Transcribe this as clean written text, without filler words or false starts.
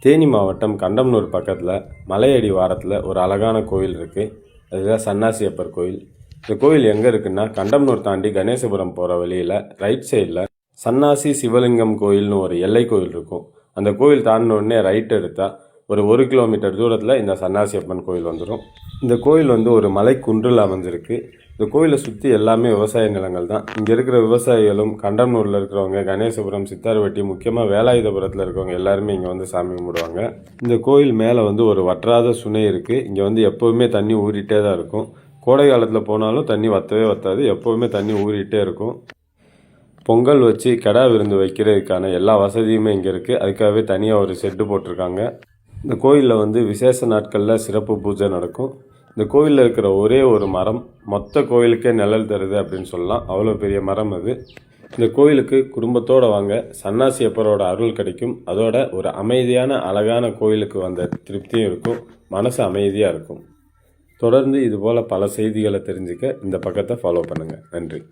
தேனி மாவட்டம் கண்டம்னூர் பக்கத்தில் மலையடி வாரத்தில் ஒரு அழகான கோயில் இருக்குது. அதுதான் சன்னாசியப்பர் கோயில். இந்த கோயில் எங்கே இருக்குன்னா, கண்டம்னூர் தாண்டி கணேசபுரம் போகிற வழியில் ரைட் சைடில் சன்னாசி சிவலிங்கம் கோயில்னு ஒரு எல்லை கோயில் இருக்கும். அந்த கோயில் தாண்டினோடனே ரைட் எடுத்தால் ஒரு 1 கிலோமீட்டர் தூரத்தில் இந்த சன்னாசியப்பன் கோயில் வந்துடும். இந்த கோயில் ஒரு மலை குன்றில் அமைஞ்சிருக்கு. இந்த கோயிலை சுற்றி எல்லாமே விவசாய நிலங்கள் தான். இங்கே இருக்கிற விவசாயிகளும் கண்டம்னூரில் இருக்கிறவங்க, கணேசபுரம், சித்தார்வட்டி, முக்கியமாக வேலாயுதபுரத்தில் இருக்கிறவங்க எல்லாருமே இங்கே சாமி கும்பிடுவாங்க. இந்த கோயில் மேலே ஒரு வற்றாத சுனை இருக்குது. இங்கே எப்போவுமே தண்ணி ஊறிட்டே தான் இருக்கும். கோடை காலத்தில் போனாலும் தண்ணி வற்றவே வற்றாது, எப்போவுமே தண்ணி ஊறிட்டே இருக்கும். பொங்கல் வச்சு கெடா விருந்து வைக்கிறதுக்கான எல்லா வசதியுமே இங்கே இருக்குது. அதுக்காகவே தனியாக ஒரு ஷெட்டு போட்டிருக்காங்க. இந்த கோயிலில் விசேஷ நாட்களில் சிறப்பு பூஜை நடக்கும். இந்த கோயிலில் இருக்கிற ஒரே ஒரு மரம் மொத்த கோயிலுக்கே நிழல் தருது அப்படின்னு சொல்லலாம். அவ்வளோ பெரிய மரம் அது. இந்த கோயிலுக்கு குடும்பத்தோடு வாங்க, சன்னாசியப்பரோட அருள் கிடைக்கும். அதோட ஒரு அமைதியான அழகான கோயிலுக்கு வந்த திருப்தியும் இருக்கும், மனசு அமைதியாக இருக்கும். தொடர்ந்து இதுபோல் பல செய்திகளை தெரிஞ்சுக்க இந்த பக்கத்தை ஃபாலோ பண்ணுங்கள். நன்றி.